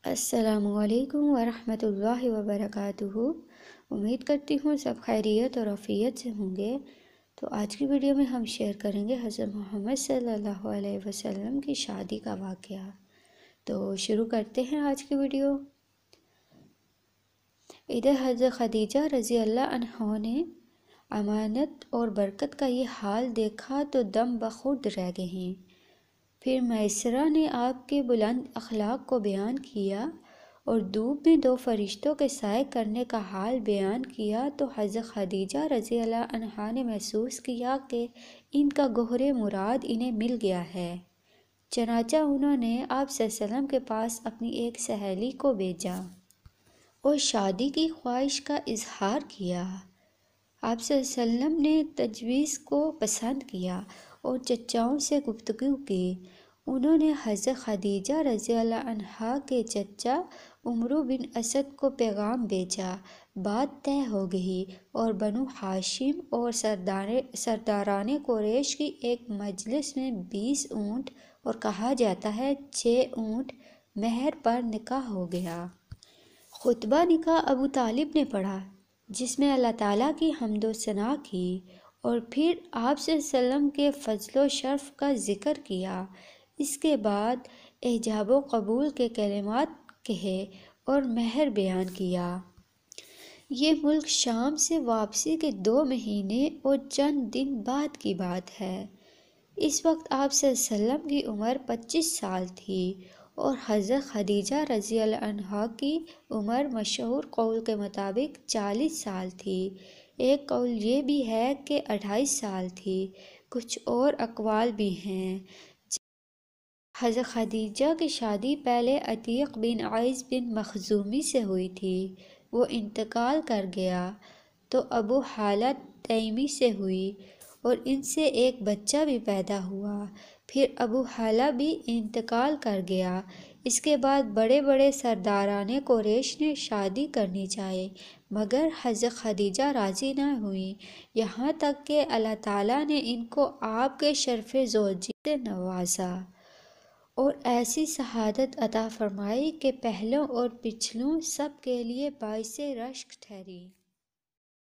السلام علیکم ورحمۃ اللہ وبرکاتہ۔ امید کرتی ہوں سب خیریت اور عافیت سے ہوں گے۔ تو آج کی ویڈیو میں ہم شیئر کریں گے حضرت محمد صلی اللہ علیہ وسلم کی شادی کا واقعہ۔ تو شروع کرتے ہیں آج کی ویڈیو۔ ادھر حضرت خدیجہ رضی اللہ عنہا نے امانت اور برکت کا یہ حال دیکھا تو دم بخود رہ گئیں۔ پھر میسرہ نے آپ کے بلند اخلاق کو بیان کیا اور دھوپ میں 2 فرشتوں کے سائے کرنے کا حال بیان کیا تو حضرت خدیجہ رضی اللہ عنہا نے محسوس کیا کہ ان کا گوہر مراد انہیں مل گیا ہے۔ چنانچہ انہوں نے آپ صلی اللہ علیہ وسلم کے پاس اپنی ایک سہیلی کو بھیجا اور شادی کی خواہش کا اظہار کیا۔ آپ صلی اللہ علیہ وسلم نے تجویز کو پسند کیا اور چچاؤں سے گفتگو کی۔ انہوں نے حضرت خدیجہ رضی اللہ عنہا کے چچا عمرو بن اسد کو پیغام بھیجا۔ بات طے ہو گئی اور بنو ہاشم اور سرداران قریش کی ایک مجلس میں 20 اونٹ اور کہا جاتا ہے 6 اونٹ مہر پر نکاح ہو گیا۔ خطبہ نکاح ابو طالب نے پڑھا جس میں اللہ تعالیٰ کی حمد و ثنا کی اور پھر آپ صلی اللہ علیہ وسلم کے فضل و شرف کا ذکر کیا۔ اس کے بعد ایجاب و قبول کے کلمات کہے اور مہر بیان کیا۔ یہ ملک شام سے واپسی کے 2 مہینے اور چند دن بعد کی بات ہے۔ اس وقت آپ صلی اللہ علیہ وسلم کی عمر 25 سال تھی اور حضرت خدیجہ رضی اللہ عنہا کی عمر مشہور قول کے مطابق 40 سال تھی۔ ایک قول یہ بھی ہے کہ 28 سال تھی، کچھ اور اقوال بھی ہیں۔ حضرت خدیجہ کی شادی پہلے عتیق بن عیاض بن مخزومی سے ہوئی تھی۔ وہ انتقال کر گیا تو ابو ہالہ تیمی سے ہوئی اور ان سے ایک بچہ بھی پیدا ہوا۔ پھر ابو ہالہ بھی انتقال کر گیا۔ اس کے بعد بڑے بڑے سرداران قریش نے شادی کرنی چاہی مگر حضرت خدیجہ راضی نہ ہوئیں، یہاں تک کہ اللہ تعالیٰ نے ان کو آپ کے شرف زوجیت سے نوازا اور ایسی سعادت عطا فرمائی کہ پہلوں اور پچھلوں سب کے لیے باعث رشک ٹھہری۔